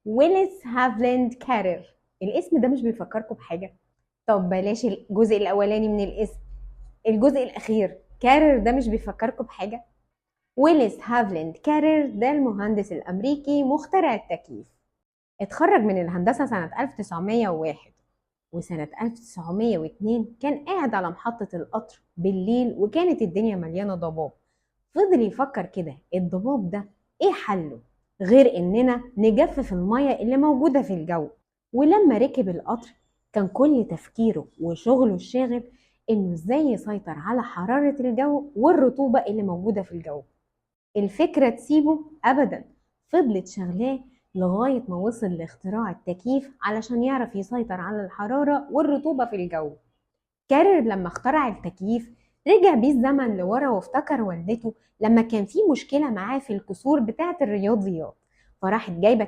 ويلس هافلاند كارير. الاسم ده مش بيفكركم بحاجة؟ طب بلاش الجزء الأولاني من الاسم، الجزء الأخير كارير ده مش بيفكركم بحاجة؟ ويلس هافلاند كارير ده المهندس الأمريكي مخترع التكييف. اتخرج من الهندسة سنة 1901، وسنة 1902 كان قاعد على محطة القطر بالليل وكانت الدنيا مليانة ضباب. فضل يفكر كده، الضباب ده ايه حله غير اننا نجفف المية اللي موجودة في الجو. ولما ركب القطر كان كل تفكيره وشغله الشاغل انه ازاي يسيطر على حرارة الجو والرطوبة اللي موجودة في الجو. الفكرة تسيبه ابدا، فضلت شغلاه لغاية ما وصل لاختراع التكييف علشان يعرف يسيطر على الحرارة والرطوبة في الجو. كارر لما اخترع التكييف رجع بيه الزمن لورا وافتكر والدته لما كان في مشكلة معاه في الكسور بتاعة الرياضيات، فراحت جايبة